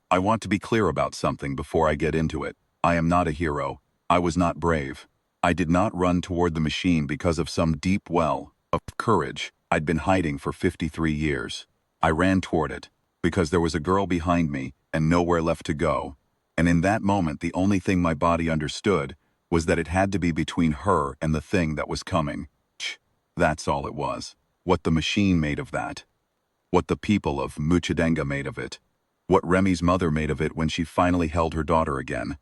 I want to be clear about something before I get into it. I am not a hero. I was not brave. I did not run toward the machine because of some deep well of courage I'd been hiding for 53 years. I ran toward it because there was a girl behind me and nowhere left to go. And in that moment, the only thing my body understood was that it had to be between her and the thing that was coming. That's all it was. What the machine made of that. What the people of Muchadenga made of it. What Remy's mother made of it when she finally held her daughter again.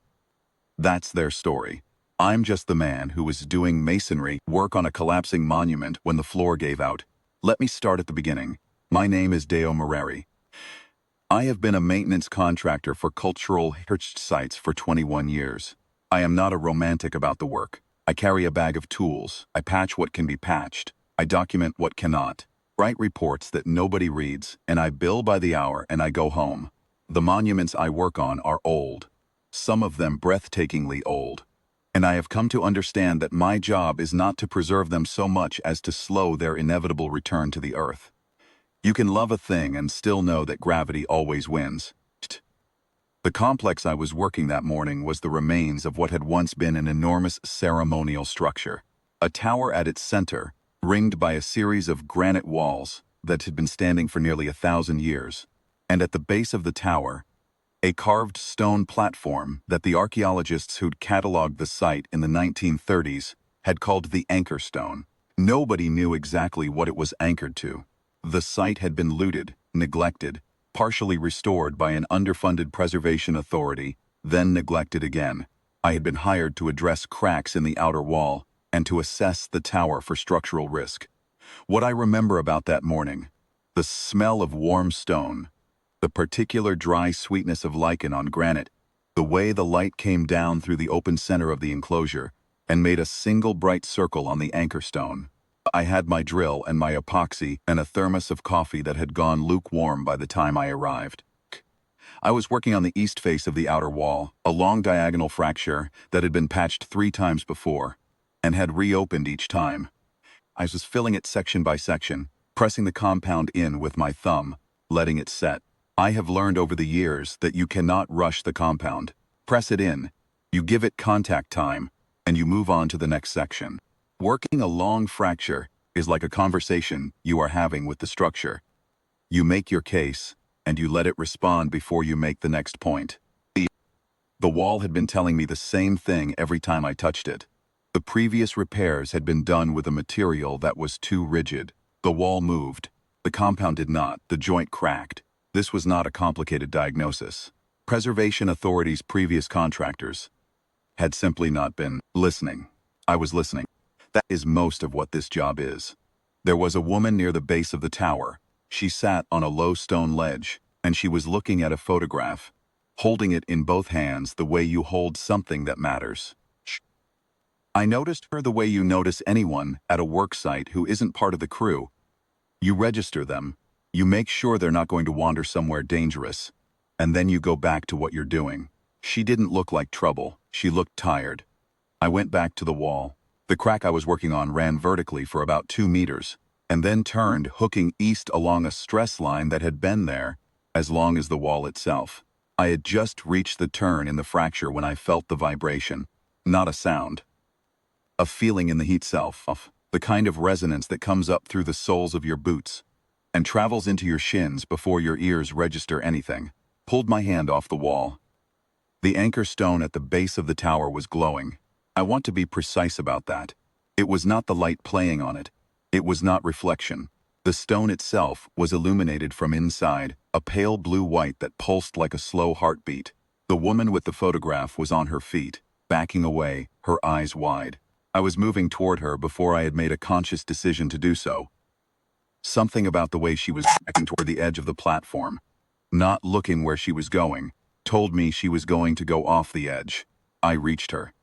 That's their story. I'm just the man who was doing masonry work on a collapsing monument when the floor gave out. Let me start at the beginning. My name is Deo Mareri. I have been a maintenance contractor for cultural heritage sites for 21 years. I am not a romantic about the work. I carry a bag of tools. I patch what can be patched. I document what cannot. Write reports that nobody reads, and I bill by the hour and I go home. The monuments I work on are old. Some of them breathtakingly old. And I have come to understand that my job is not to preserve them so much as to slow their inevitable return to the earth. You can love a thing and still know that gravity always wins. The complex I was working that morning was the remains of what had once been an enormous ceremonial structure. A tower at its center, ringed by a series of granite walls that had been standing for nearly 1,000 years. And at the base of the tower, a carved stone platform that the archaeologists who'd cataloged the site in the 1930s had called the anchor stone. Nobody knew exactly what it was anchored to. The site had been looted, neglected, partially restored by an underfunded preservation authority, then neglected again. I had been hired to address cracks in the outer wall and to assess the tower for structural risk. What I remember about that morning: the smell of warm stone, the particular dry sweetness of lichen on granite, the way the light came down through the open center of the enclosure and made a single bright circle on the anchor stone. I had my drill and my epoxy and a thermos of coffee that had gone lukewarm by the time I arrived. I was working on the east face of the outer wall, a long diagonal fracture that had been patched 3 times before and had reopened each time. I was filling it section by section, pressing the compound in with my thumb, letting it set. I have learned over the years that you cannot rush the compound. Press it in, you give it contact time, and you move on to the next section. Working a long fracture is like a conversation you are having with the structure. You make your case, and you let it respond before you make the next point. The wall had been telling me the same thing every time I touched it. The previous repairs had been done with a material that was too rigid. The wall moved. The compound did not. The joint cracked. This was not a complicated diagnosis. Preservation Authority's previous contractors had simply not been listening. I was listening. That is most of what this job is. There was a woman near the base of the tower. She sat on a low stone ledge, and she was looking at a photograph, holding it in both hands the way you hold something that matters. I noticed her the way you notice anyone at a work site who isn't part of the crew. You register them, you make sure they're not going to wander somewhere dangerous, and then you go back to what you're doing. She didn't look like trouble. She looked tired. I went back to the wall. The crack I was working on ran vertically for about 2 meters, and then turned, hooking east along a stress line that had been there as long as the wall itself. I had just reached the turn in the fracture when I felt the vibration. Not a sound. A feeling in the heat self, the kind of resonance that comes up through the soles of your boots and travels into your shins before your ears register anything. Pulled my hand off the wall. The anchor stone at the base of the tower was glowing. I want to be precise about that. It was not the light playing on it. It was not reflection. The stone itself was illuminated from inside, a pale blue-white that pulsed like a slow heartbeat. The woman with the photograph was on her feet, backing away, her eyes wide. I was moving toward her before I had made a conscious decision to do so. Something about the way she was backing toward the edge of the platform, not looking where she was going, told me she was going to go off the edge. I reached her.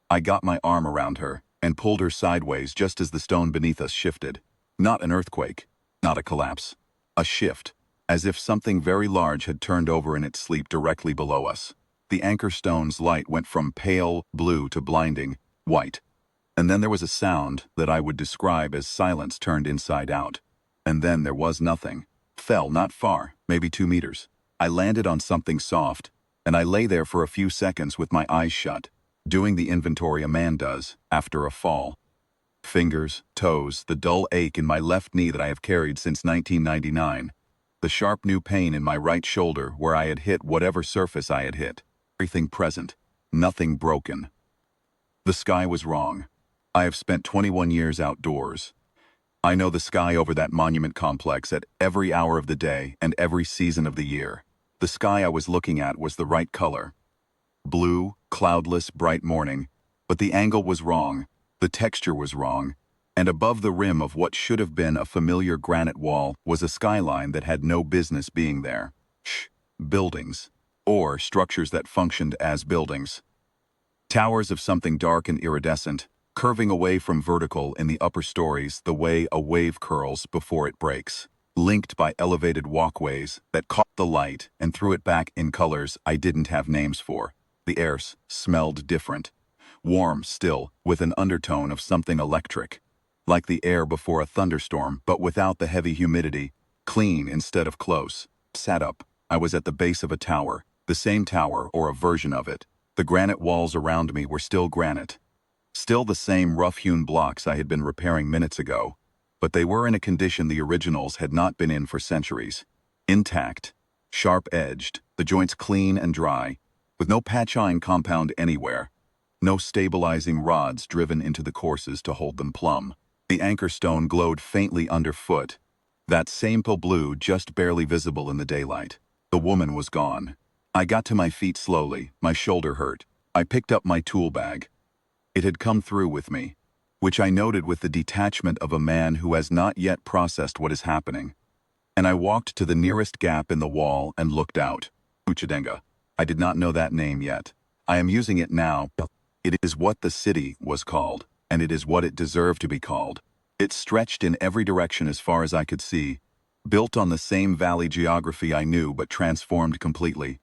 I got my arm around her and pulled her sideways just as the stone beneath us shifted. Not an earthquake, not a collapse. A shift, as if something very large had turned over in its sleep directly below us. The anchor stone's light went from pale blue to blinding white. And then there was a sound that I would describe as silence turned inside out. And then there was nothing. Fell not far, maybe 2 meters. I landed on something soft, and I lay there for a few seconds with my eyes shut, doing the inventory a man does after a fall. Fingers, toes, the dull ache in my left knee that I have carried since 1999, the sharp new pain in my right shoulder where I had hit whatever surface I had hit. Everything present, nothing broken. The sky was wrong. I have spent 21 years outdoors. I know the sky over that monument complex at every hour of the day and every season of the year. The sky I was looking at was the right color. Blue, cloudless, bright morning, but the angle was wrong, the texture was wrong, and above the rim of what should have been a familiar granite wall was a skyline that had no business being there. Buildings, or structures that functioned as buildings. Towers of something dark and iridescent, curving away from vertical in the upper stories the way a wave curls before it breaks, linked by elevated walkways that caught the light and threw it back in colors I didn't have names for. The air smelled different, warm still, with an undertone of something electric, like the air before a thunderstorm but without the heavy humidity, clean instead of close. Sat up, I was at the base of a tower, the same tower or a version of it. The granite walls around me were still granite. Still the same rough-hewn blocks I had been repairing minutes ago, but they were in a condition the originals had not been in for centuries. Intact, sharp-edged, the joints clean and dry, with no patch-eyeing compound anywhere, no stabilizing rods driven into the courses to hold them plumb. The anchor stone glowed faintly underfoot, that same pale blue just barely visible in the daylight. The woman was gone. I got to my feet slowly, my shoulder hurt. I picked up my tool bag. It had come through with me, which I noted with the detachment of a man who has not yet processed what is happening. And I walked to the nearest gap in the wall and looked out. Muchadenga. I did not know that name yet. I am using it now. It is what the city was called, and it is what it deserved to be called. It stretched in every direction as far as I could see, built on the same valley geography I knew but transformed completely.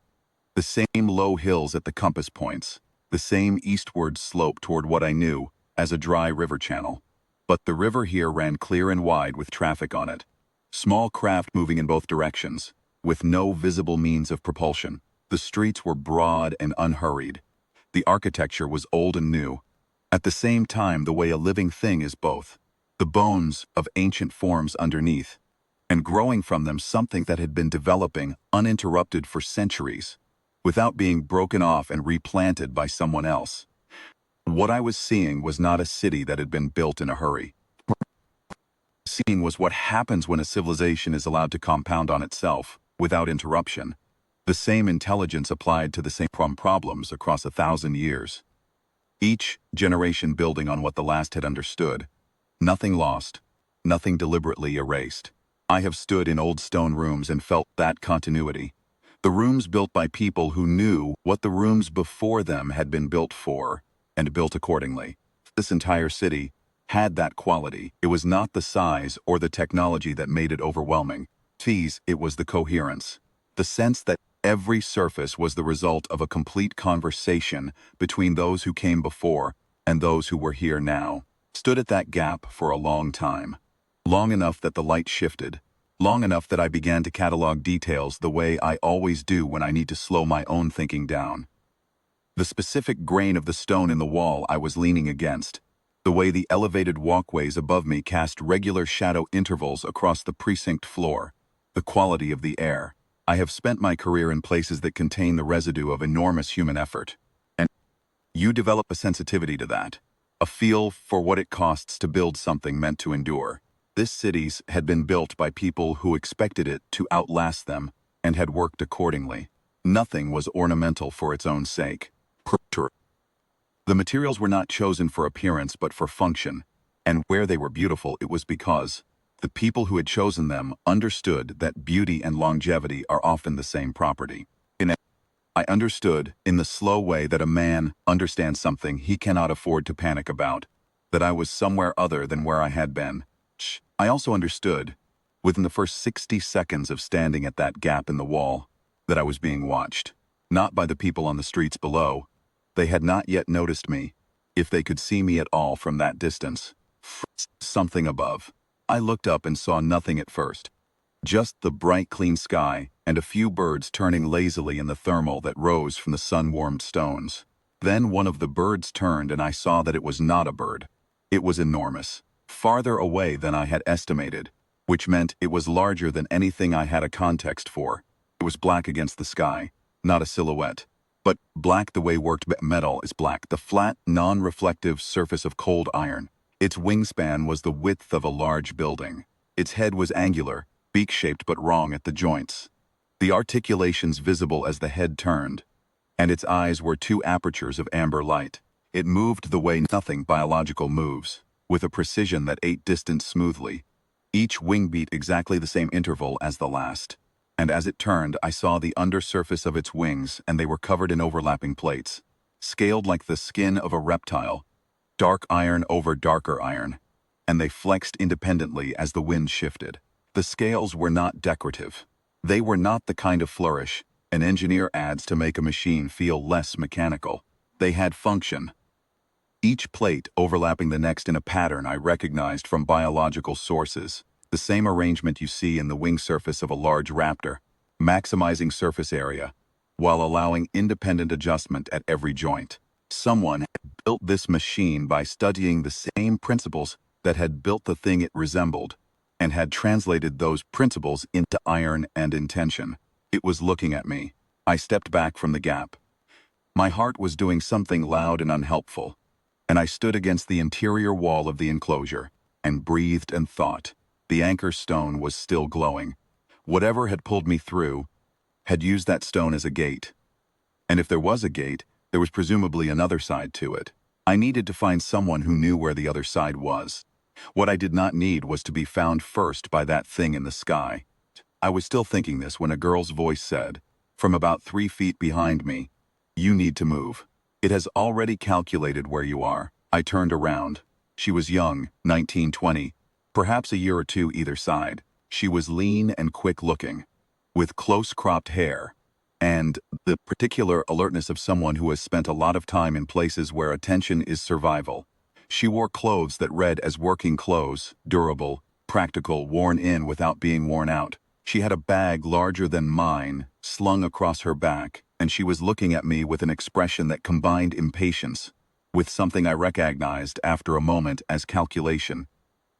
The same low hills at the compass points, the same eastward slope toward what I knew as a dry river channel. But the river here ran clear and wide with traffic on it. Small craft moving in both directions, with no visible means of propulsion. The streets were broad and unhurried. The architecture was old and new. At the same time, the way a living thing is both. The bones of ancient forms underneath, and growing from them something that had been developing uninterrupted for centuries, without being broken off and replanted by someone else. What I was seeing was not a city that had been built in a hurry. Seeing was what happens when a civilization is allowed to compound on itself, without interruption. The same intelligence applied to the same problems across 1,000 years. Each generation building on what the last had understood. Nothing lost, nothing deliberately erased. I have stood in old stone rooms and felt that continuity. The rooms built by people who knew what the rooms before them had been built for, and built accordingly. This entire city had that quality. It was not the size or the technology that made it overwhelming. It was the coherence. The sense that every surface was the result of a complete conversation between those who came before and those who were here now. Stood at that gap for a long time. Long enough that the light shifted. Long enough that I began to catalog details the way I always do when I need to slow my own thinking down. The specific grain of the stone in the wall I was leaning against. The way the elevated walkways above me cast regular shadow intervals across the precinct floor. The quality of the air. I have spent my career in places that contain the residue of enormous human effort. And you develop a sensitivity to that. A feel for what it costs to build something meant to endure. This city's had been built by people who expected it to outlast them and had worked accordingly. Nothing was ornamental for its own sake. The materials were not chosen for appearance but for function, and where they were beautiful it was because the people who had chosen them understood that beauty and longevity are often the same property. I understood, in the slow way that a man understands something he cannot afford to panic about, that I was somewhere other than where I had been. I also understood, within the first 60 seconds of standing at that gap in the wall, that I was being watched. Not by the people on the streets below. They had not yet noticed me, if they could see me at all from that distance. Something above. I looked up and saw nothing at first. Just the bright, clean sky and a few birds turning lazily in the thermal that rose from the sun-warmed stones. Then one of the birds turned and I saw that it was not a bird. It was enormous, farther away than I had estimated, which meant it was larger than anything I had a context for. It was black against the sky, not a silhouette, but black the way worked metal is black, the flat, non-reflective surface of cold iron. Its wingspan was the width of a large building. Its head was angular, beak-shaped but wrong at the joints. The articulations visible as the head turned, and its eyes were two apertures of amber light. It moved the way nothing biological moves, with a precision that ate distance smoothly. Each wing beat exactly the same interval as the last. And as it turned, I saw the undersurface of its wings, and they were covered in overlapping plates, scaled like the skin of a reptile, dark iron over darker iron, and they flexed independently as the wind shifted. The scales were not decorative. They were not the kind of flourish an engineer adds to make a machine feel less mechanical. They had function. Each plate overlapping the next in a pattern I recognized from biological sources, the same arrangement you see in the wing surface of a large raptor, maximizing surface area, while allowing independent adjustment at every joint. Someone had built this machine by studying the same principles that had built the thing it resembled, and had translated those principles into iron and intention. It was looking at me. I stepped back from the gap. My heart was doing something loud and unhelpful, and I stood against the interior wall of the enclosure, and breathed and thought. The anchor stone was still glowing. Whatever had pulled me through had used that stone as a gate. And if there was a gate, there was presumably another side to it. I needed to find someone who knew where the other side was. What I did not need was to be found first by that thing in the sky. I was still thinking this when a girl's voice said, from about 3 feet behind me, "You need to move. It has already calculated where you are." I turned around. She was young, 19, 20, perhaps a year or two either side. She was lean and quick-looking, with close-cropped hair, and the particular alertness of someone who has spent a lot of time in places where attention is survival. She wore clothes that read as working clothes, durable, practical, worn in without being worn out. She had a bag larger than mine, slung across her back, and she was looking at me with an expression that combined impatience with something I recognized after a moment as calculation.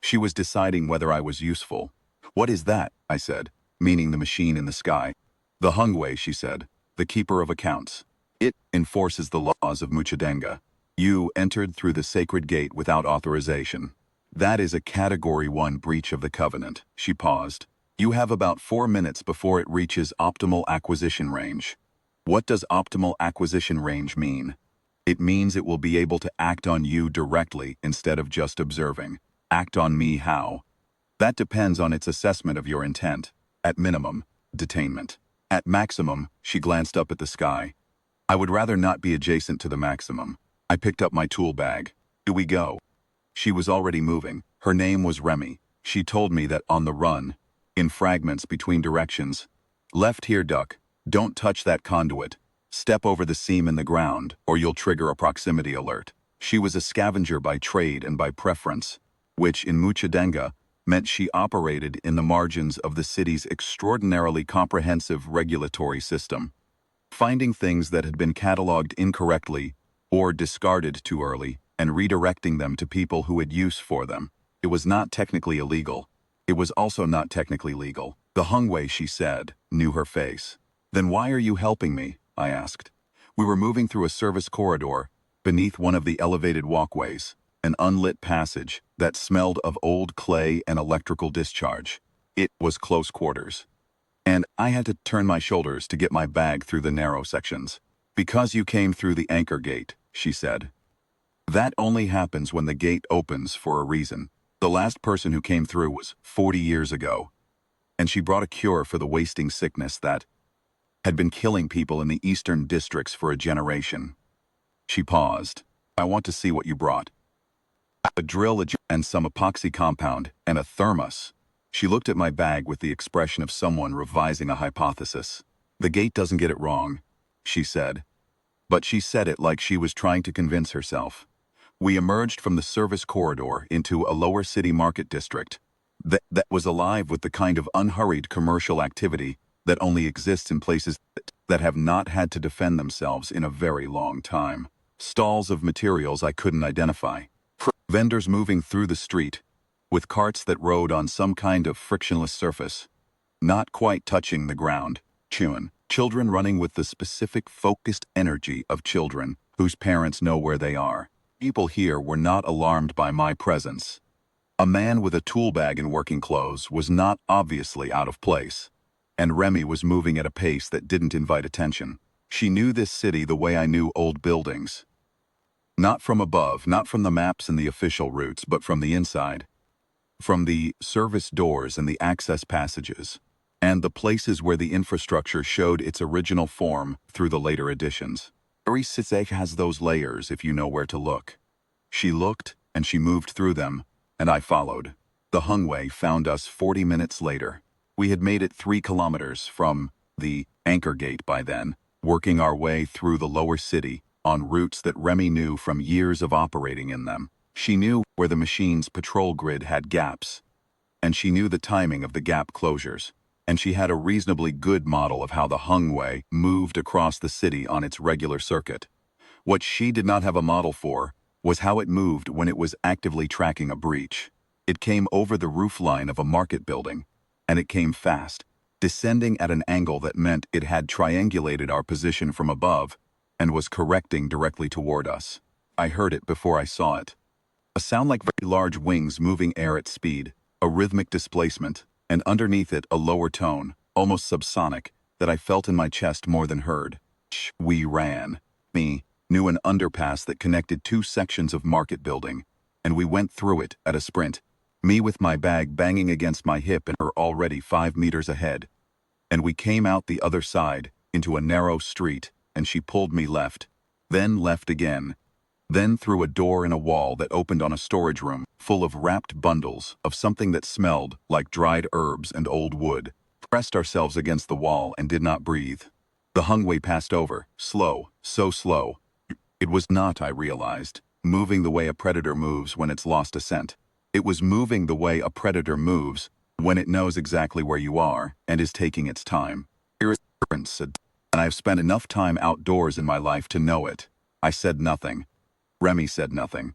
She was deciding whether I was useful. "What is that?" I said, meaning the machine in the sky. "The Hungwe," she said, "the keeper of accounts. It enforces the laws of Muchadenga. You entered through the sacred gate without authorization. That is a Category 1 breach of the covenant." She paused. "You have about 4 minutes before it reaches optimal acquisition range." What does optimal acquisition range mean? It means it will be able to act on you directly instead of just observing. Act on me how? That depends on its assessment of your intent. At minimum, detainment. At maximum, she glanced up at the sky. I would rather not be adjacent to the maximum. I picked up my tool bag. "Do we go?" She was already moving. Her name was Remy. She told me that on the run, in fragments between directions. "Left here, duck. Don't touch that conduit. Step over the seam in the ground, or you'll trigger a proximity alert." She was a scavenger by trade and by preference, which in Muchadenga meant she operated in the margins of the city's extraordinarily comprehensive regulatory system, finding things that had been cataloged incorrectly or discarded too early and redirecting them to people who had use for them. It was not technically illegal. It was also not technically legal. The Hungwe, she said, knew her face. "Then why are you helping me?" I asked. We were moving through a service corridor beneath one of the elevated walkways, an unlit passage that smelled of old clay and electrical discharge. It was close quarters, and I had to turn my shoulders to get my bag through the narrow sections. "Because you came through the anchor gate," she said. "That only happens when the gate opens for a reason. The last person who came through was 40 years ago, and she brought a cure for the wasting sickness that had been killing people in the eastern districts for a generation." She paused. "I want to see what you brought." "A drill and some epoxy compound and a thermos." She looked at my bag with the expression of someone revising a hypothesis. "The gate doesn't get it wrong," she said. But she said it like she was trying to convince herself. We emerged from the service corridor into a lower city market district that was alive with the kind of unhurried commercial activity that only exists in places that have not had to defend themselves in a very long time. Stalls of materials I couldn't identify. Vendors moving through the street, with carts that rode on some kind of frictionless surface, not quite touching the ground. Children running with the specific focused energy of children whose parents know where they are. People here were not alarmed by my presence. A man with a tool bag and working clothes was not obviously out of place, and Remy was moving at a pace that didn't invite attention. She knew this city the way I knew old buildings. Not from above, not from the maps and the official routes, but from the inside. From the service doors and the access passages, and the places where the infrastructure showed its original form through the later additions. Every city has those layers if you know where to look. She looked, and she moved through them, and I followed. The Hungwe found us 40 minutes later. We had made it 3 kilometers from the anchor gate by then, working our way through the lower city on routes that Remy knew from years of operating in them. She knew where the machine's patrol grid had gaps, and she knew the timing of the gap closures, and she had a reasonably good model of how the Hungwe moved across the city on its regular circuit. What she did not have a model for was how it moved when it was actively tracking a breach. It came over the roofline of a market building, and it came fast, descending at an angle that meant it had triangulated our position from above and was correcting directly toward us. I heard it before I saw it. A sound like very large wings moving air at speed, a rhythmic displacement, and underneath it a lower tone, almost subsonic, that I felt in my chest more than heard. We ran. Me knew an underpass that connected 2 sections of market building, and we went through it at a sprint, me with my bag banging against my hip and her already 5 meters ahead. And we came out the other side, into a narrow street, and she pulled me left, then left again, then through a door in a wall that opened on a storage room full of wrapped bundles of something that smelled like dried herbs and old wood. Pressed ourselves against the wall and did not breathe. The Hungwe passed over, slow, so slow. It was not, I realized, moving the way a predator moves when it's lost a scent. It was moving the way a predator moves when it knows exactly where you are and is taking its time. And I've spent enough time outdoors in my life to know it. I said nothing. Remy said nothing.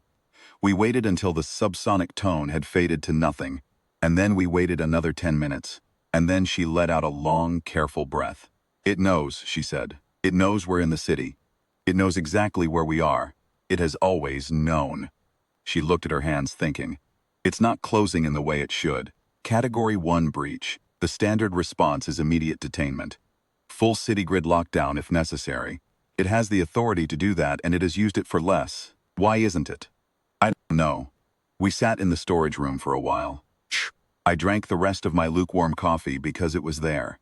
We waited until the subsonic tone had faded to nothing, and then we waited another 10 minutes, and then she let out a long, careful breath. It knows, she said. It knows we're in the city. It knows exactly where we are. It has always known. She looked at her hands thinking. It's not closing in the way it should. Category 1 breach. The standard response is immediate detainment. Full city grid lockdown if necessary. It has the authority to do that, and it has used it for less. Why isn't it? I don't know. We sat in the storage room for a while. I drank the rest of my lukewarm coffee because it was there,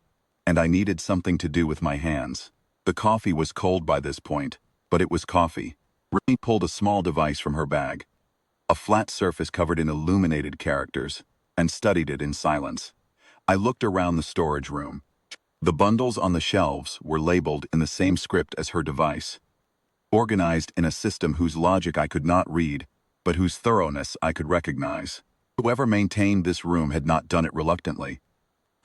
and I needed something to do with my hands. The coffee was cold by this point, but it was coffee. Remy pulled a small device from her bag, a flat surface covered in illuminated characters, and studied it in silence. I looked around the storage room. The bundles on the shelves were labeled in the same script as her device, organized in a system whose logic I could not read, but whose thoroughness I could recognize. Whoever maintained this room had not done it reluctantly.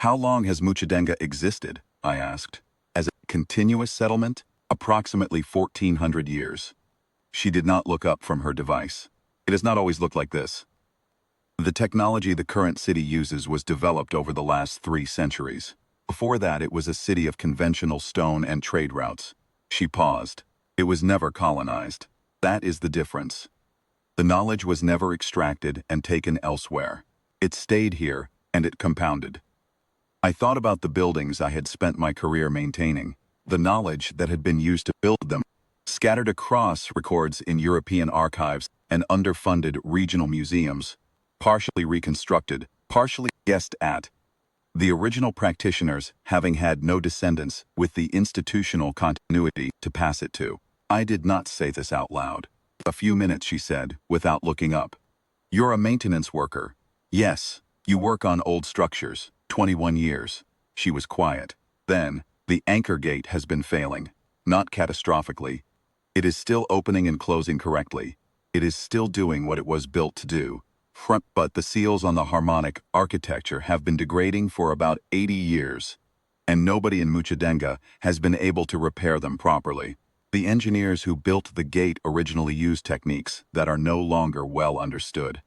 How long has Muchadenga existed? I asked. As a continuous settlement? Approximately 1,400 years. She did not look up from her device. It has not always looked like this. The technology the current city uses was developed over the last 3 centuries. Before that, it was a city of conventional stone and trade routes. She paused. It was never colonized. That is the difference. The knowledge was never extracted and taken elsewhere. It stayed here, and it compounded. I thought about the buildings I had spent my career maintaining, the knowledge that had been used to build them, scattered across records in European archives and underfunded regional museums, partially reconstructed, partially guessed at. The original practitioners having had no descendants with the institutional continuity to pass it to. I did not say this out loud. A few minutes, she said, without looking up. You're a maintenance worker. Yes, you work on old structures. 21 years. She was quiet. Then, the anchor gate has been failing. Not catastrophically. It is still opening and closing correctly. It is still doing what it was built to do. But the seals on the harmonic architecture have been degrading for about 80 years. and nobody in Muchadenga has been able to repair them properly. The engineers who built the gate originally used techniques that are no longer well understood.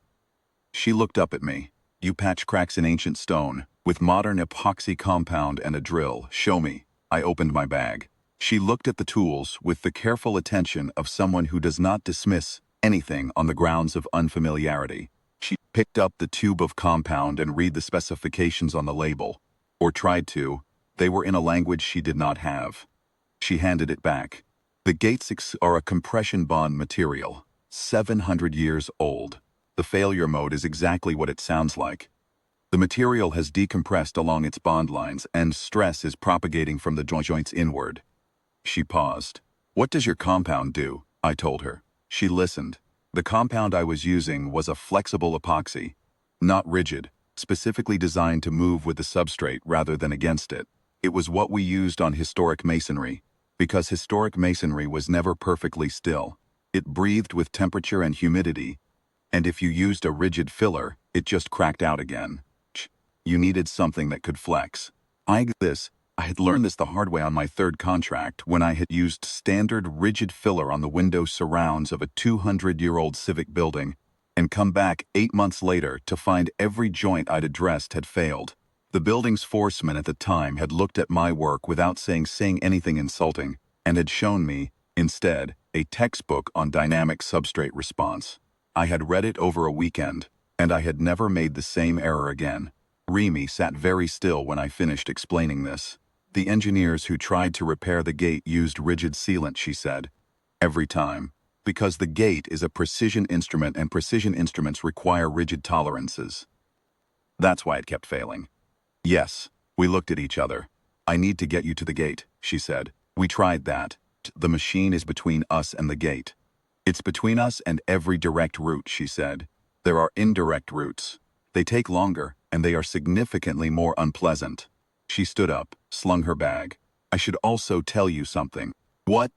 She looked up at me. You patch cracks in ancient stone, with modern epoxy compound and a drill. Show me. I opened my bag. She looked at the tools with the careful attention of someone who does not dismiss anything on the grounds of unfamiliarity. She picked up the tube of compound and read the specifications on the label. Or tried to. They were in a language she did not have. She handed it back. The gates are a compression bond material, 700 years old. The failure mode is exactly what it sounds like. The material has decompressed along its bond lines and stress is propagating from the joints inward. She paused. What does your compound do? I told her. She listened. The compound I was using was a flexible epoxy, not rigid, specifically designed to move with the substrate rather than against it. It was what we used on historic masonry, because historic masonry was never perfectly still. It breathed with temperature and humidity, and if you used a rigid filler, it just cracked out again. You needed something that could flex. I had learned this the hard way on my third contract when I had used standard rigid filler on the window surrounds of a 200-year-old civic building and come back 8 months later to find every joint I'd addressed had failed. The building's foreman at the time had looked at my work without saying anything insulting and had shown me, instead, a textbook on dynamic substrate response. I had read it over a weekend, and I had never made the same error again. Remy sat very still when I finished explaining this. The engineers who tried to repair the gate used rigid sealant, she said. Every time. Because the gate is a precision instrument and precision instruments require rigid tolerances. That's why it kept failing. Yes, we looked at each other. I need to get you to the gate, she said. We tried that. The machine is between us and the gate. It's between us and every direct route, she said. There are indirect routes. They take longer, and they are significantly more unpleasant. She stood up, slung her bag. I should also tell you something. What?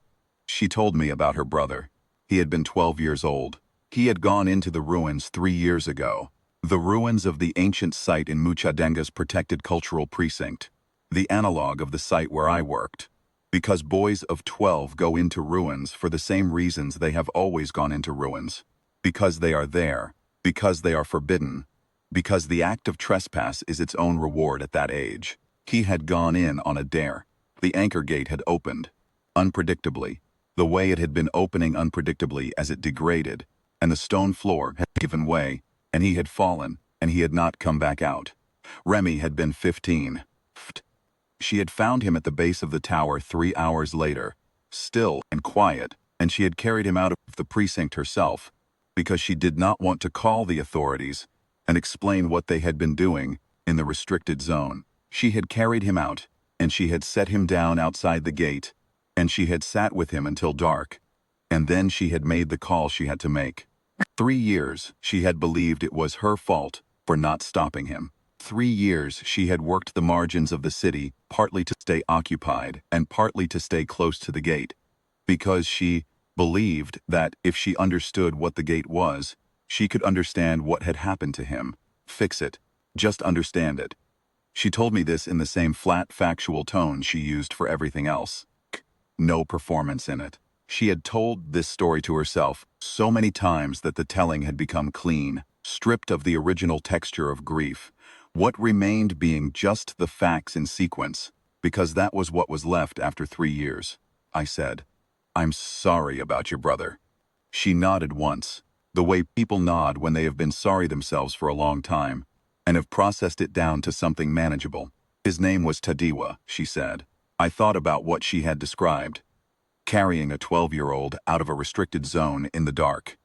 She told me about her brother. He had been 12 years old. He had gone into the ruins 3 years ago. The ruins of the ancient site in Muchadenga's protected cultural precinct. The analog of the site where I worked. Because boys of 12 go into ruins for the same reasons they have always gone into ruins. Because they are there. Because they are forbidden. Because the act of trespass is its own reward at that age. He had gone in on a dare. The anchor gate had opened. Unpredictably. The way it had been opening unpredictably as it degraded. And the stone floor had given way. And he had fallen. And he had not come back out. Remy had been 15. She had found him at the base of the tower 3 hours later, still and quiet, and she had carried him out of the precinct herself, because she did not want to call the authorities and explain what they had been doing in the restricted zone. She had carried him out, and she had set him down outside the gate, and she had sat with him until dark, and then she had made the call she had to make. 3 years she had believed it was her fault for not stopping him. 3 years she had worked the margins of the city, partly to stay occupied and partly to stay close to the gate, because she believed that if she understood what the gate was, she could understand what had happened to him. Fix it. Just understand it. She told me this in the same flat, factual tone she used for everything else. No performance in it. She had told this story to herself so many times that the telling had become clean, stripped of the original texture of grief. What remained being just the facts in sequence, because that was what was left after 3 years. I said, I'm sorry about your brother. She nodded once, the way people nod when they have been sorry themselves for a long time, and have processed it down to something manageable. His name was Tadiwa, she said. I thought about what she had described. Carrying a 12-year-old out of a restricted zone in the dark.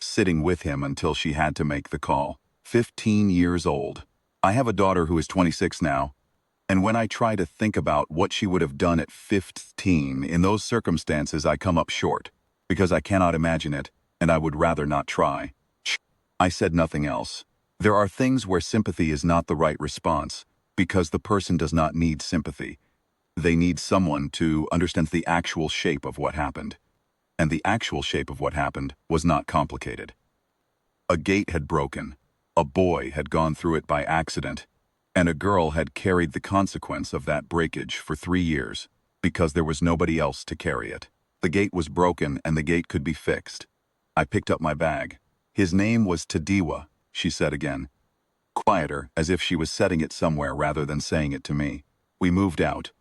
Sitting with him until she had to make the call. 15 years old. I have a daughter who is 26 now, and when I try to think about what she would have done at 15 in those circumstances, I come up short, because I cannot imagine it, and I would rather not try. I said nothing else. There are things where sympathy is not the right response, because the person does not need sympathy. They need someone to understand the actual shape of what happened. And the actual shape of what happened was not complicated. A gate had broken. A boy had gone through it by accident. And a girl had carried the consequence of that breakage for 3 years, because there was nobody else to carry it. The gate was broken and the gate could be fixed. I picked up my bag. His name was Tadiwa, she said again, quieter, as if she was setting it somewhere rather than saying it to me. We moved out.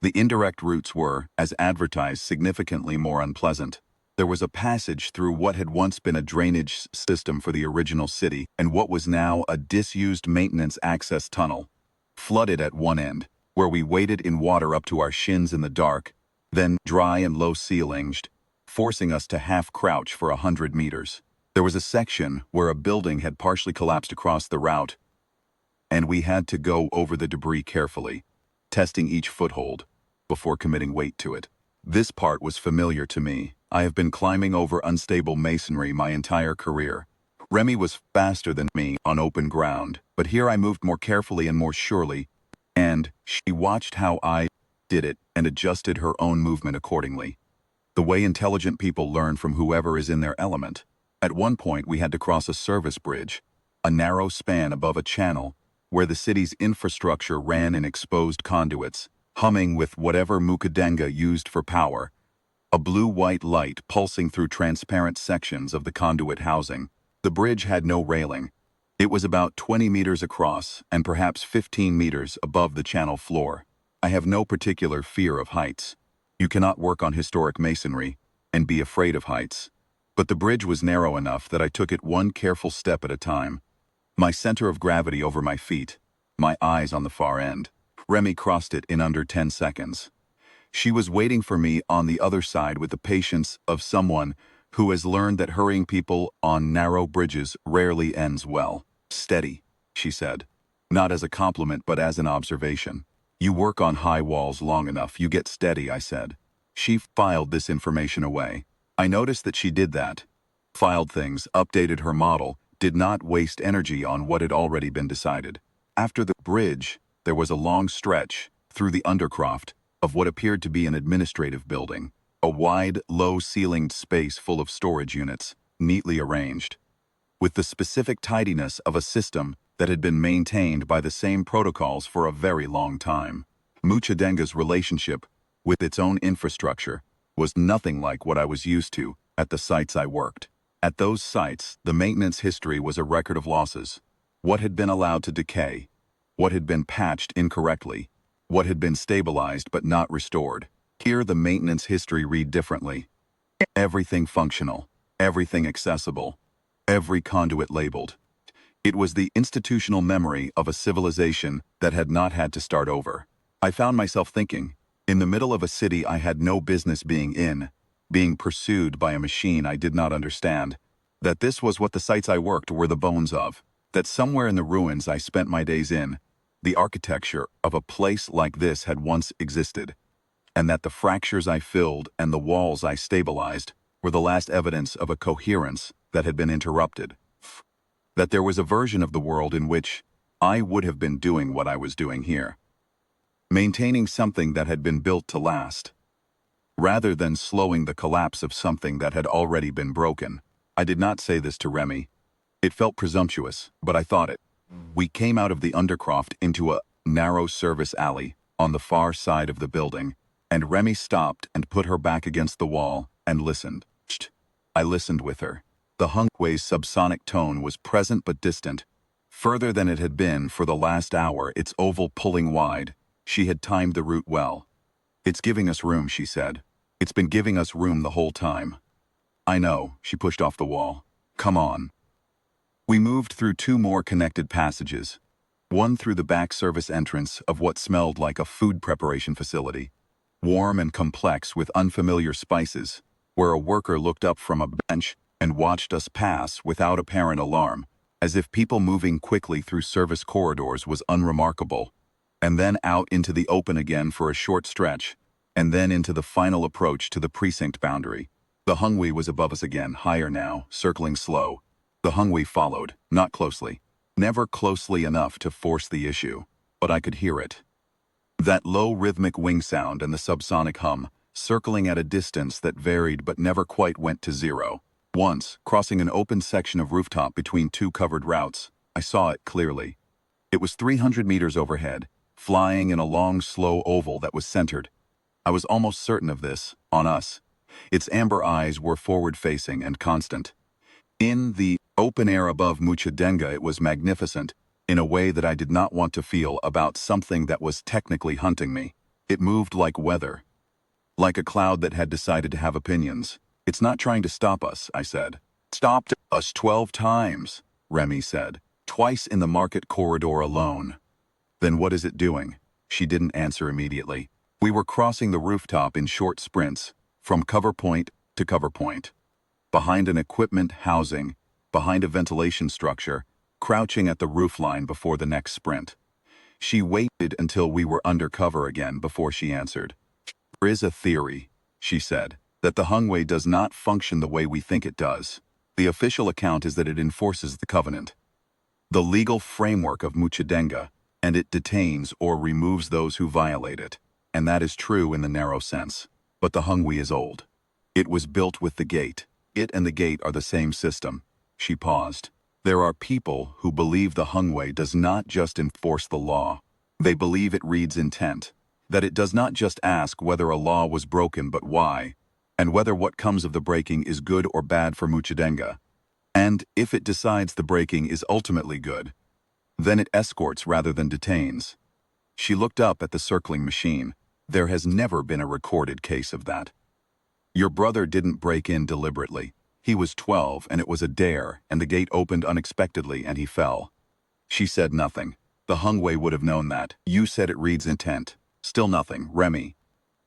The indirect routes were, as advertised, significantly more unpleasant. There was a passage through what had once been a drainage system for the original city and what was now a disused maintenance access tunnel. Flooded at one end, where we waded in water up to our shins in the dark, then dry and low-ceilinged, forcing us to half-crouch for 100 meters. There was a section where a building had partially collapsed across the route, and we had to go over the debris carefully, testing each foothold before committing weight to it. This part was familiar to me. I have been climbing over unstable masonry my entire career. Remy was faster than me on open ground, but here I moved more carefully and more surely, and she watched how I did it and adjusted her own movement accordingly. The way intelligent people learn from whoever is in their element. At one point we had to cross a service bridge, a narrow span above a channel, where the city's infrastructure ran in exposed conduits, humming with whatever Muchadenga used for power, a blue-white light pulsing through transparent sections of the conduit housing. The bridge had no railing. It was about 20 meters across and perhaps 15 meters above the channel floor. I have no particular fear of heights. You cannot work on historic masonry and be afraid of heights. But the bridge was narrow enough that I took it one careful step at a time. My center of gravity over my feet, my eyes on the far end. Remy crossed it in under 10 seconds. She was waiting for me on the other side with the patience of someone who has learned that hurrying people on narrow bridges rarely ends well. Steady, she said. Not as a compliment but as an observation. You work on high walls long enough, you get steady, I said. She filed this information away. I noticed that she did that. Filed things, updated her model, did not waste energy on what had already been decided. After the bridge, there was a long stretch, through the undercroft, of what appeared to be an administrative building. A wide, low-ceilinged space full of storage units, neatly arranged, with the specific tidiness of a system that had been maintained by the same protocols for a very long time. Muchadenga's relationship with its own infrastructure was nothing like what I was used to at the sites I worked. At those sites, the maintenance history was a record of losses. What had been allowed to decay, what had been patched incorrectly, what had been stabilized but not restored. Here the maintenance history read differently. Everything functional, everything accessible, every conduit labeled. It was the institutional memory of a civilization that had not had to start over. I found myself thinking, in the middle of a city I had no business being in, being pursued by a machine I did not understand, that this was what the sites I worked were the bones of, that somewhere in the ruins I spent my days in, the architecture of a place like this had once existed, and that the fractures I filled and the walls I stabilized were the last evidence of a coherence that had been interrupted. That there was a version of the world in which I would have been doing what I was doing here. Maintaining something that had been built to last, rather than slowing the collapse of something that had already been broken. I did not say this to Remy. It felt presumptuous, but I thought it. We came out of the undercroft into a narrow service alley on the far side of the building, and Remy stopped and put her back against the wall and listened. I listened with her. The Hungwe's subsonic tone was present but distant, further than it had been for the last hour, its oval pulling wide. She had timed the route well. It's giving us room, she said. It's been giving us room the whole time. I know, she pushed off the wall. Come on. We moved through 2 more connected passages, one through the back service entrance of what smelled like a food preparation facility, warm and complex with unfamiliar spices, where a worker looked up from a bench and watched us pass without apparent alarm, as if people moving quickly through service corridors was unremarkable, and then out into the open again for a short stretch, and then into the final approach to the precinct boundary. The Hungwe was above us again, higher now, circling slow. The Hungwe followed, not closely, never closely enough to force the issue, but I could hear it. That low rhythmic wing sound and the subsonic hum, circling at a distance that varied but never quite went to zero. Once, crossing an open section of rooftop between 2 covered routes, I saw it clearly. It was 300 meters overhead, flying in a long, slow oval that was centered. I was almost certain of this, on us. Its amber eyes were forward-facing and constant. In the open air above Muchadenga, it was magnificent, in a way that I did not want to feel about something that was technically hunting me. It moved like weather, like a cloud that had decided to have opinions. It's not trying to stop us, I said. Stopped us 12 times, Remy said. Twice in the market corridor alone. Then what is it doing? She didn't answer immediately. We were crossing the rooftop in short sprints, from cover point to cover point. Behind an equipment housing, behind a ventilation structure, crouching at the roofline before the next sprint. She waited until we were under cover again before she answered. There is a theory, she said, that the Hungwe does not function the way we think it does. The official account is that it enforces the covenant, the legal framework of Muchadenga, and it detains or removes those who violate it. And that is true in the narrow sense. But the Hungwe is old. It was built with the gate. It and the gate are the same system. She paused. There are people who believe the Hungwe does not just enforce the law. They believe it reads intent. That it does not just ask whether a law was broken but why, and whether what comes of the breaking is good or bad for Muchadenga. And if it decides the breaking is ultimately good, then it escorts rather than detains. She looked up at the circling machine. There has never been a recorded case of that. Your brother didn't break in deliberately. He was 12 and it was a dare, and the gate opened unexpectedly and he fell. She said nothing. The Hungwe would have known that. You said it reads intent. Still nothing, Remy.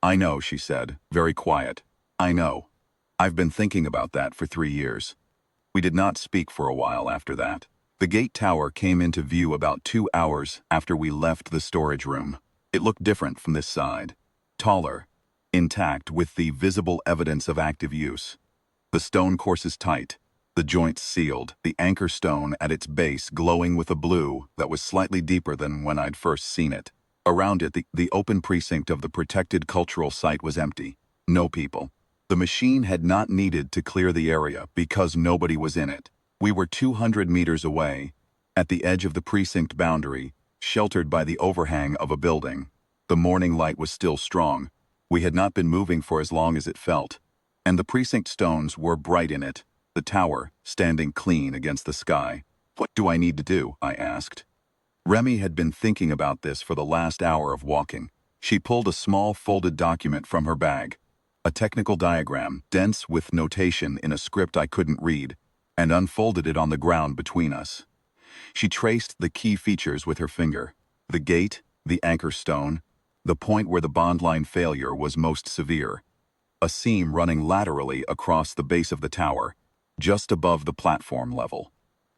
I know, she said, very quiet. I know. I've been thinking about that for 3 years. We did not speak for a while after that. The gate tower came into view about 2 hours after we left the storage room. It looked different from this side. Taller, intact with the visible evidence of active use. The stone courses tight, the joints sealed, the anchor stone at its base glowing with a blue that was slightly deeper than when I'd first seen it. Around it, the open precinct of the protected cultural site was empty. No people. The machine had not needed to clear the area because nobody was in it. We were 200 meters away, at the edge of the precinct boundary, sheltered by the overhang of a building. The morning light was still strong. We had not been moving for as long as it felt. And the precinct stones were bright in it, the tower standing clean against the sky. What do I need to do? I asked. Remy had been thinking about this for the last hour of walking. She pulled a small folded document from her bag, a technical diagram, dense with notation in a script I couldn't read, and unfolded it on the ground between us. She traced the key features with her finger: the gate, the anchor stone, the point where the bond line failure was most severe, a seam running laterally across the base of the tower, just above the platform level,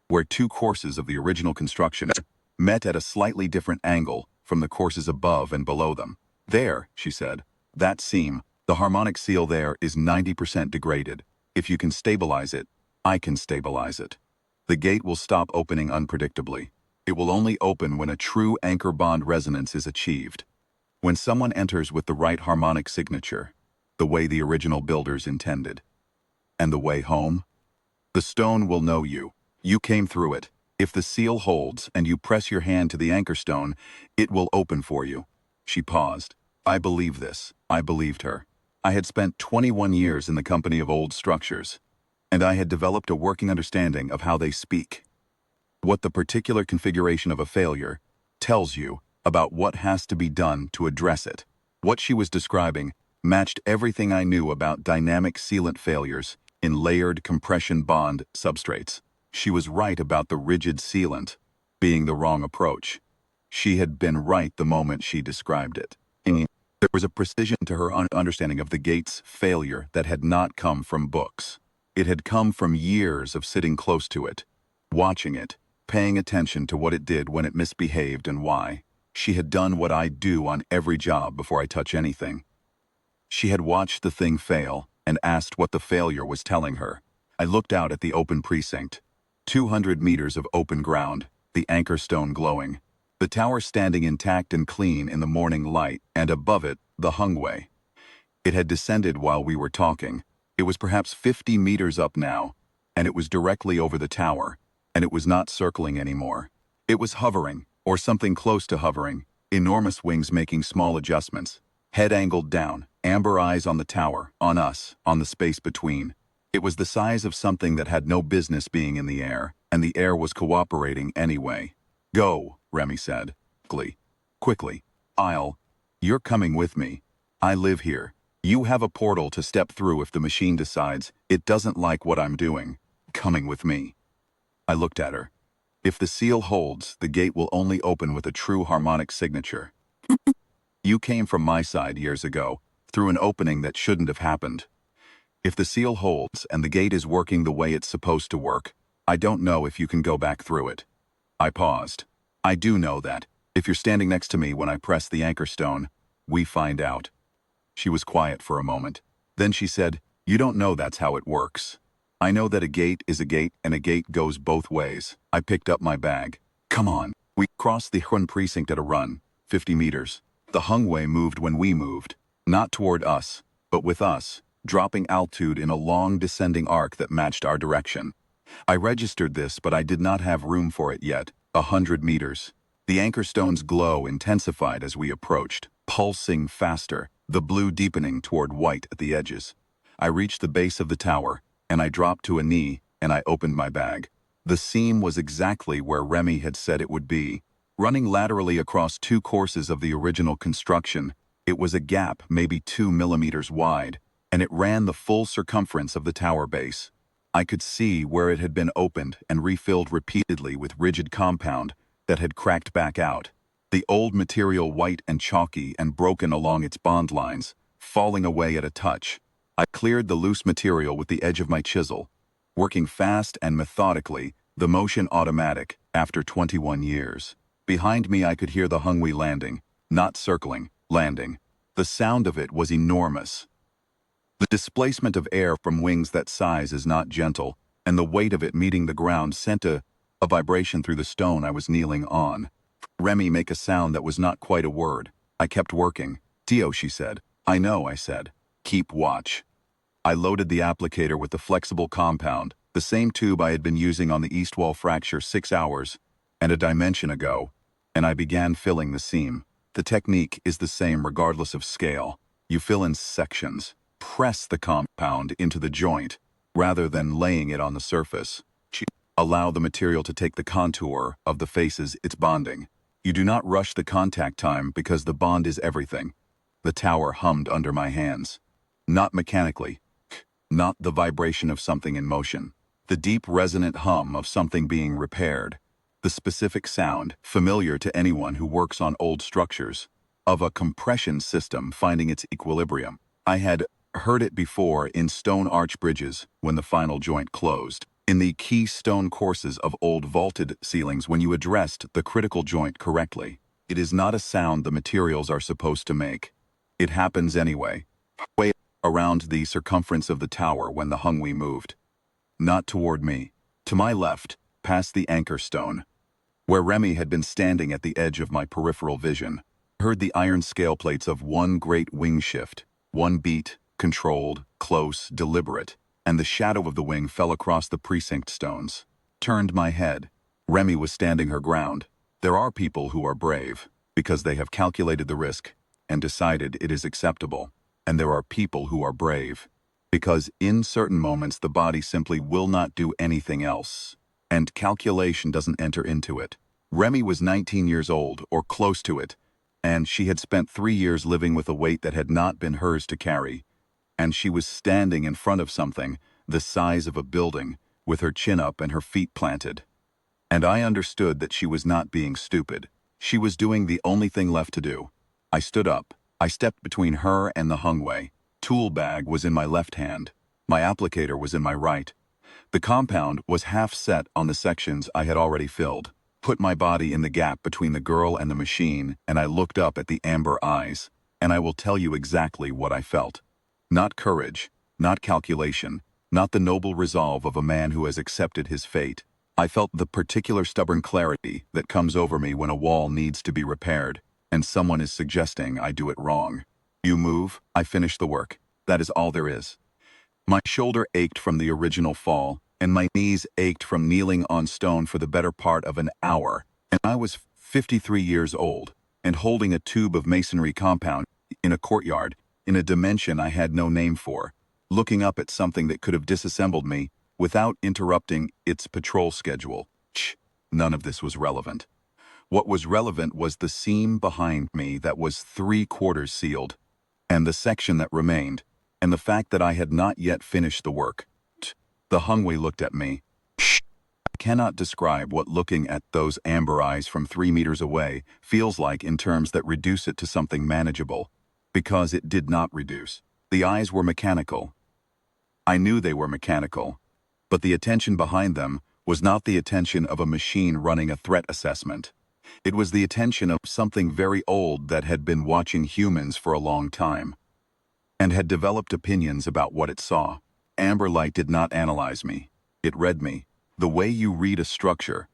where 2 courses of the original construction met at a slightly different angle from the courses above and below them. There, she said, that seam, the harmonic seal there is 90% degraded. If you can stabilize it, I can stabilize it. The gate will stop opening unpredictably. It will only open when a true anchor bond resonance is achieved. When someone enters with the right harmonic signature, the way the original builders intended. And the way home? The stone will know you. You came through it. If the seal holds and you press your hand to the anchor stone, it will open for you. She paused. I believe this. I believed her. I had spent 21 years in the company of old structures, and I had developed a working understanding of how they speak. What the particular configuration of a failure tells you about what has to be done to address it. What she was describing matched everything I knew about dynamic sealant failures in layered compression bond substrates. She was right about the rigid sealant being the wrong approach. She had been right the moment she described it. There was a precision to her understanding of the gate's failure that had not come from books. It had come from years of sitting close to it, watching it, paying attention to what it did when it misbehaved and why. She had done what I do on every job before I touch anything. She had watched the thing fail and asked what the failure was telling her. I looked out at the open precinct. 200 meters of open ground, the anchor stone glowing. The tower standing intact and clean in the morning light, and above it, the Hungwe. It had descended while we were talking. It was perhaps 50 meters up now, and it was directly over the tower, and it was not circling anymore. It was hovering, or something close to hovering, enormous wings making small adjustments. Head angled down, amber eyes on the tower, on us, on the space between. It was the size of something that had no business being in the air, and the air was cooperating anyway. Go, Remy said. Quickly. You're coming with me. I live here. You have a portal to step through if the machine decides it doesn't like what I'm doing. Coming with me. I looked at her. If the seal holds, the gate will only open with a true harmonic signature. You came from my side years ago, through an opening that shouldn't have happened. If the seal holds and the gate is working the way it's supposed to work, I don't know if you can go back through it. I paused. I do know that, if you're standing next to me when I press the anchor stone, we find out. She was quiet for a moment. Then she said, you don't know that's how it works. I know that a gate is a gate and a gate goes both ways. I picked up my bag. Come on. We crossed the Hungwe precinct at a run, 50 meters. The Hungwe moved when we moved. Not toward us, but with us, dropping altitude in a long descending arc that matched our direction. I registered this, but I did not have room for it yet. 100 meters. The anchor stone's glow intensified as we approached, pulsing faster, the blue deepening toward white at the edges. I reached the base of the tower, and I dropped to a knee, and I opened my bag. The seam was exactly where Remy had said it would be. Running laterally across 2 courses of the original construction, it was a gap maybe 2 millimeters wide, and it ran the full circumference of the tower base. I could see where it had been opened and refilled repeatedly with rigid compound that had cracked back out. The old material white and chalky and broken along its bond lines, falling away at a touch. I cleared the loose material with the edge of my chisel, working fast and methodically, the motion automatic, after 21 years. Behind me I could hear the Hungwe landing, not circling, landing. The sound of it was enormous. The displacement of air from wings that size is not gentle, and the weight of it meeting the ground sent a vibration through the stone I was kneeling on. Remy make a sound that was not quite a word. I kept working. Dio, she said. I know, I said. Keep watch. I loaded the applicator with the flexible compound, the same tube I had been using on the east wall fracture 6 hours and a dimension ago, and I began filling the seam. The technique is the same regardless of scale. You fill in sections. Press the compound into the joint, rather than laying it on the surface. Allow the material to take the contour of the faces it's bonding. You do not rush the contact time because the bond is everything. The tower hummed under my hands. Not mechanically. Not the vibration of something in motion. The deep resonant hum of something being repaired. The specific sound, familiar to anyone who works on old structures, of a compression system finding its equilibrium. I had heard it before in stone arch bridges when the final joint closed. In the key stone courses of old vaulted ceilings when you addressed the critical joint correctly. It is not a sound the materials are supposed to make. It happens anyway. Way around the circumference of the tower when the Hungwe moved. Not toward me. To my left, past the anchor stone. Where Remy had been standing at the edge of my peripheral vision. Heard the iron scale plates of one great wing shift. One beat, controlled, close, deliberate. And the shadow of the wing fell across the precinct stones. Turned my head. Remy was standing her ground. There are people who are brave, because they have calculated the risk, and decided it is acceptable. And there are people who are brave, because in certain moments the body simply will not do anything else, and calculation doesn't enter into it. Remy was 19 years old, or close to it, and she had spent 3 years living with a weight that had not been hers to carry. And she was standing in front of something, the size of a building, with her chin up and her feet planted. And I understood that she was not being stupid. She was doing the only thing left to do. I stood up. I stepped between her and the Hungwe. Tool bag was in my left hand. My applicator was in my right. The compound was half set on the sections I had already filled. Put my body in the gap between the girl and the machine, and I looked up at the amber eyes. And I will tell you exactly what I felt. Not courage, not calculation, not the noble resolve of a man who has accepted his fate. I felt the particular stubborn clarity that comes over me when a wall needs to be repaired, and someone is suggesting I do it wrong. You move, I finish the work. That is all there is. My shoulder ached from the original fall, and my knees ached from kneeling on stone for the better part of an hour, and I was 53 years old, and holding a tube of masonry compound in a courtyard, in a dimension I had no name for, looking up at something that could have disassembled me without interrupting its patrol schedule. None of this was relevant. What was relevant was the seam behind me that was 3/4 sealed, and the section that remained, and the fact that I had not yet finished the work. The Hungwe looked at me. I cannot describe what looking at those amber eyes from 3 meters away feels like in terms that reduce it to something manageable, because it did not reduce. The eyes were mechanical. I knew they were mechanical, but the attention behind them was not the attention of a machine running a threat assessment. It was the attention of something very old that had been watching humans for a long time, and had developed opinions about what it saw. Amber light did not analyze me. It read me. The way you read a structure,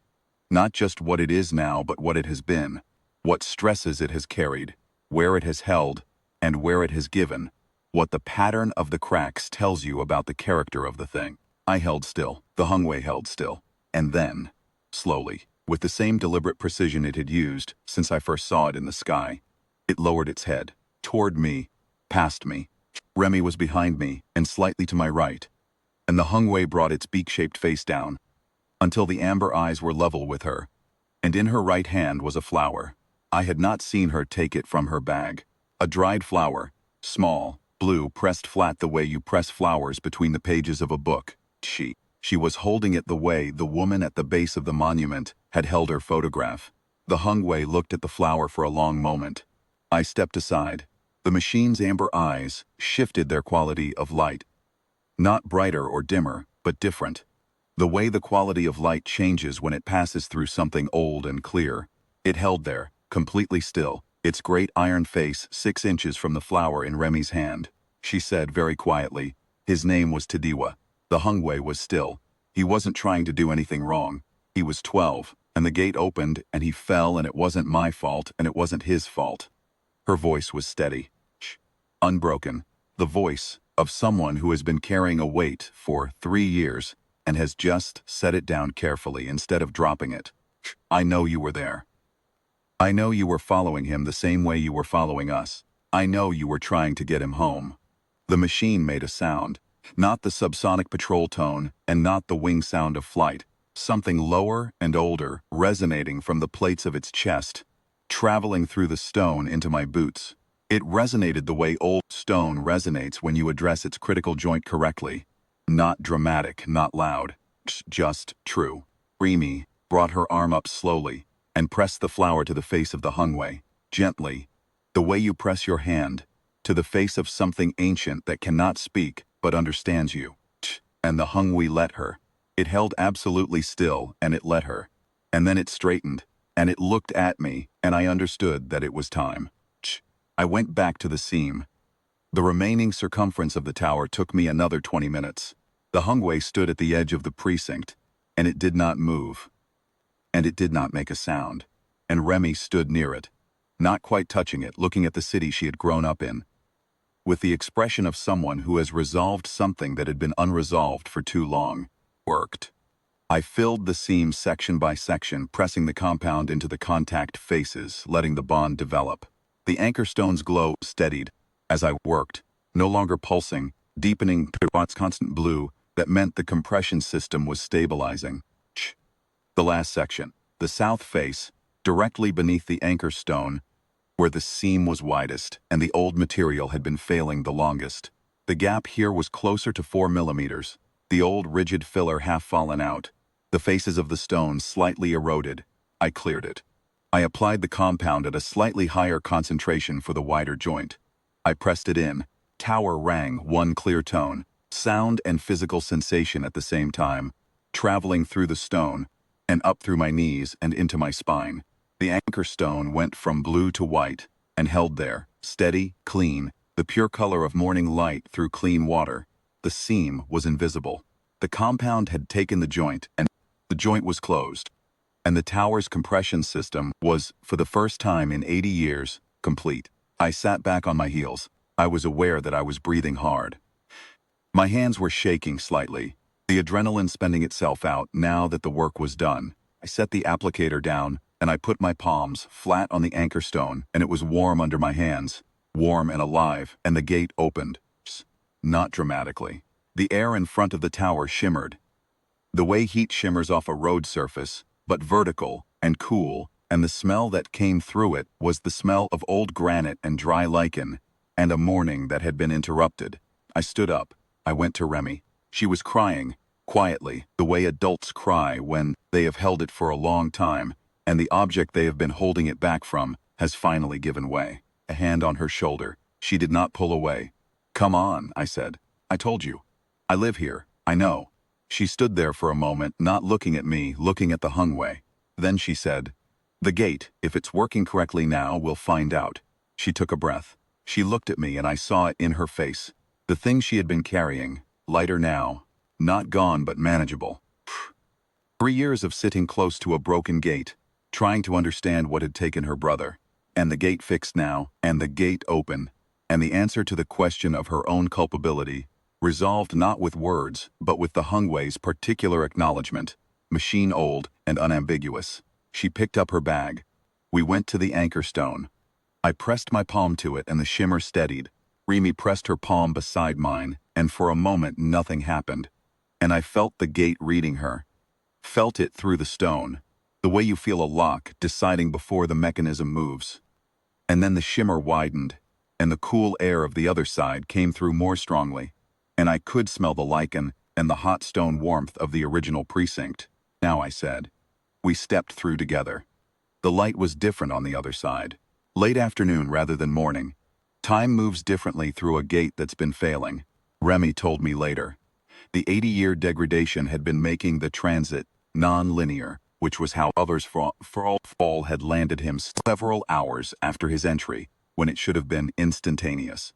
not just what it is now, but what it has been, what stresses it has carried, where it has held, and where it has given, what the pattern of the cracks tells you about the character of the thing. I held still. The Hungwe held still. And then, slowly, with the same deliberate precision it had used since I first saw it in the sky, it lowered its head, toward me, past me. Remy was behind me and slightly to my right, and the Hungwe brought its beak-shaped face down, until the amber eyes were level with her, and in her right hand was a flower. I had not seen her take it from her bag. A dried flower, small, blue, pressed flat the way you press flowers between the pages of a book. She was holding it the way the woman at the base of the monument had held her photograph. The Hungwe looked at the flower for a long moment. I stepped aside. The machine's amber eyes shifted their quality of light. Not brighter or dimmer, but different. The way the quality of light changes when it passes through something old and clear. It held there, completely still, its great iron face 6 inches from the flower in Remy's hand. She said very quietly, his name was Tadiwa. The Hungwe was still. He wasn't trying to do anything wrong. He was 12, and the gate opened, and he fell, and it wasn't my fault, and it wasn't his fault. Her voice was steady, unbroken, the voice of someone who has been carrying a weight for 3 years and has just set it down carefully instead of dropping it. I know you were there. I know you were following him the same way you were following us. I know you were trying to get him home. The machine made a sound. Not the subsonic patrol tone, and not the wing sound of flight. Something lower and older, resonating from the plates of its chest, traveling through the stone into my boots. It resonated the way old stone resonates when you address its critical joint correctly. Not dramatic, not loud. Just true. Remy brought her arm up slowly and pressed the flower to the face of the Hungwe, gently, the way you press your hand to the face of something ancient that cannot speak but understands you. And the Hungwe let her. It held absolutely still, and it let her. And then it straightened, and it looked at me, and I understood that it was time. I went back to the seam. The remaining circumference of the tower took me another 20 minutes. The Hungwe stood at the edge of the precinct, and it did not move. And it did not make a sound. And Remy stood near it, not quite touching it, looking at the city she had grown up in, with the expression of someone who has resolved something that had been unresolved for too long. Worked. I filled the seam section by section, pressing the compound into the contact faces, letting the bond develop. The anchor stone's glow steadied as I worked, no longer pulsing, deepening to its constant blue that meant the compression system was stabilizing. The last section, the south face, directly beneath the anchor stone, where the seam was widest and the old material had been failing the longest. The gap here was closer to 4 millimeters, the old rigid filler half fallen out, the faces of the stone slightly eroded. I cleared it. I applied the compound at a slightly higher concentration for the wider joint. I pressed it in. Tower rang, one clear tone, sound and physical sensation at the same time, traveling through the stone and up through my knees and into my spine. The anchor stone went from blue to white and held there, steady, clean, the pure color of morning light through clean water. The seam was invisible. The compound had taken the joint, and the joint was closed. And the tower's compression system was, for the first time in 80 years, complete. I sat back on my heels. I was aware that I was breathing hard. My hands were shaking slightly, the adrenaline spending itself out now that the work was done. I set the applicator down, and I put my palms flat on the anchor stone, and it was warm under my hands, warm and alive, and the gate opened. Not dramatically. The air in front of the tower shimmered, the way heat shimmers off a road surface, but vertical and cool, and the smell that came through it was the smell of old granite and dry lichen, and a morning that had been interrupted. I stood up. I went to Remy. She was crying, quietly, the way adults cry when they have held it for a long time, and the object they have been holding it back from has finally given way. A hand on her shoulder. She did not pull away. "Come on," I said. "I told you. I live here. I know." She stood there for a moment, not looking at me, looking at the Hungwe. Then she said, "The gate, if it's working correctly now, we'll find out." She took a breath. She looked at me and I saw it in her face. The thing she had been carrying, lighter now, not gone but manageable. 3 years of sitting close to a broken gate, trying to understand what had taken her brother. And the gate fixed now, and the gate open, and the answer to the question of her own culpability, resolved not with words, but with the Hungwe's particular acknowledgement, machine old and unambiguous. She picked up her bag. We went to the anchor stone. I pressed my palm to it and the shimmer steadied. Remy pressed her palm beside mine, and for a moment nothing happened. And I felt the gate reading her. Felt it through the stone, the way you feel a lock deciding before the mechanism moves. And then the shimmer widened, and the cool air of the other side came through more strongly, and I could smell the lichen and the hot stone warmth of the original precinct. "Now," I said. We stepped through together. The light was different on the other side. Late afternoon rather than morning. Time moves differently through a gate that's been failing. Remy told me later. The 80-year degradation had been making the transit non-linear, which was how others fall had landed him several hours after his entry, when it should have been instantaneous.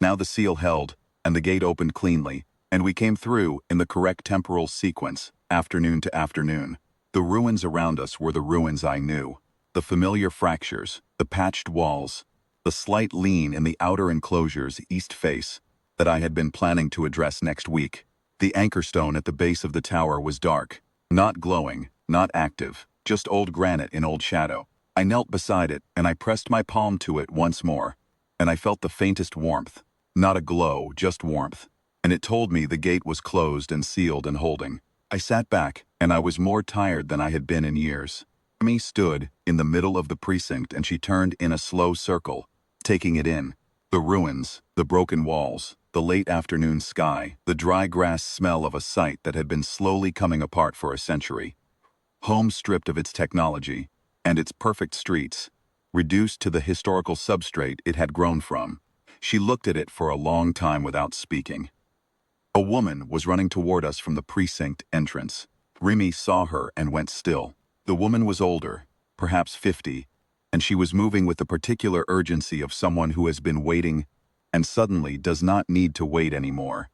Now the seal held, and the gate opened cleanly, and we came through in the correct temporal sequence, afternoon to afternoon. The ruins around us were the ruins I knew. The familiar fractures, the patched walls, the slight lean in the outer enclosure's east face that I had been planning to address next week. The anchor stone at the base of the tower was dark, not glowing, not active, just old granite in old shadow. I knelt beside it, and I pressed my palm to it once more, and I felt the faintest warmth, not a glow, just warmth, and it told me the gate was closed and sealed and holding. I sat back, and I was more tired than I had been in years. Amy stood in the middle of the precinct, and she turned in a slow circle, taking it in. The ruins, the broken walls, the late afternoon sky, the dry grass smell of a site that had been slowly coming apart for a century. Home stripped of its technology, and its perfect streets, reduced to the historical substrate it had grown from. She looked at it for a long time without speaking. A woman was running toward us from the precinct entrance. Remy saw her and went still. The woman was older, perhaps 50, and she was moving with the particular urgency of someone who has been waiting and suddenly does not need to wait anymore.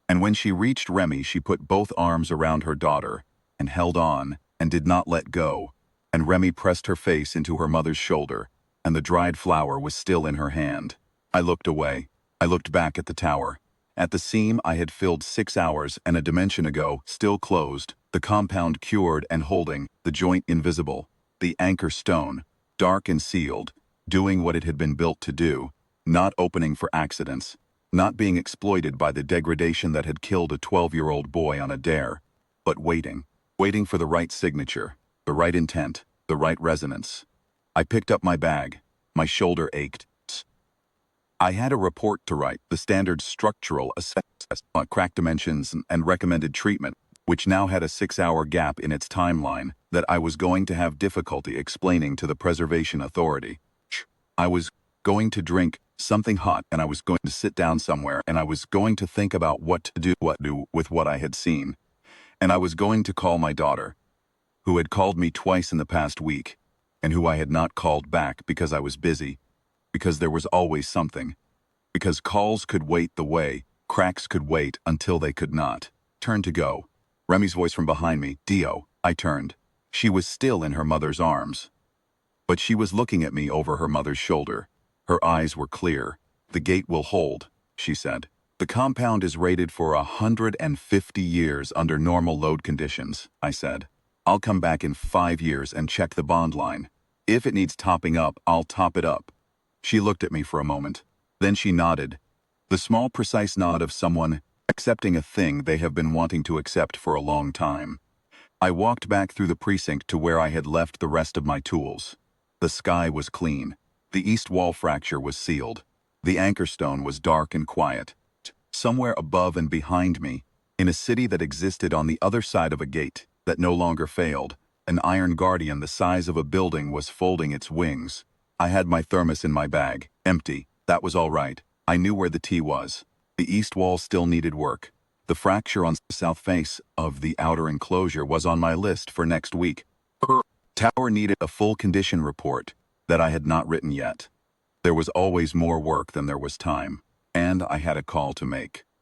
And when she reached Remy, she put both arms around her daughter and held on and did not let go, and Remy pressed her face into her mother's shoulder, and the dried flower was still in her hand. I looked away. I looked back at the tower. At the seam I had filled 6 hours and a dimension ago, still closed, the compound cured and holding, the joint invisible, the anchor stone, dark and sealed, doing what it had been built to do, not opening for accidents, not being exploited by the degradation that had killed a 12-year-old boy on a dare, but waiting for the right signature, the right intent, the right resonance. I picked up my bag. My shoulder ached. I had a report to write, the standard structural assessment on crack dimensions and recommended treatment, which now had a 6-hour gap in its timeline that I was going to have difficulty explaining to the Preservation Authority. I was going to drink something hot, and I was going to sit down somewhere, and I was going to think about what to do with what I had seen. And I was going to call my daughter, who had called me twice in the past week, and who I had not called back because I was busy, because there was always something, because calls could wait the way cracks could wait until they could not. Turn to go. Remy's voice from behind me, "Dio." I turned. She was still in her mother's arms, but she was looking at me over her mother's shoulder. Her eyes were clear. "The gate will hold," she said. "The compound is rated for 150 years under normal load conditions," I said. I'll come back in 5 years and check the bond line. If it needs topping up, I'll top it up. She looked at me for a moment. Then she nodded. The small, precise nod of someone accepting a thing they have been wanting to accept for a long time. I walked back through the precinct to where I had left the rest of my tools. The sky was clean. The east wall fracture was sealed. The anchor stone was dark and quiet. Somewhere above and behind me, in a city that existed on the other side of a gate that no longer failed, an iron guardian the size of a building was folding its wings. I had my thermos in my bag, empty. That was all right. I knew where the tea was. The east wall still needed work. The fracture on the south face of the outer enclosure was on my list for next week. Tower needed a full condition report that I had not written yet. There was always more work than there was time, and I had a call to make.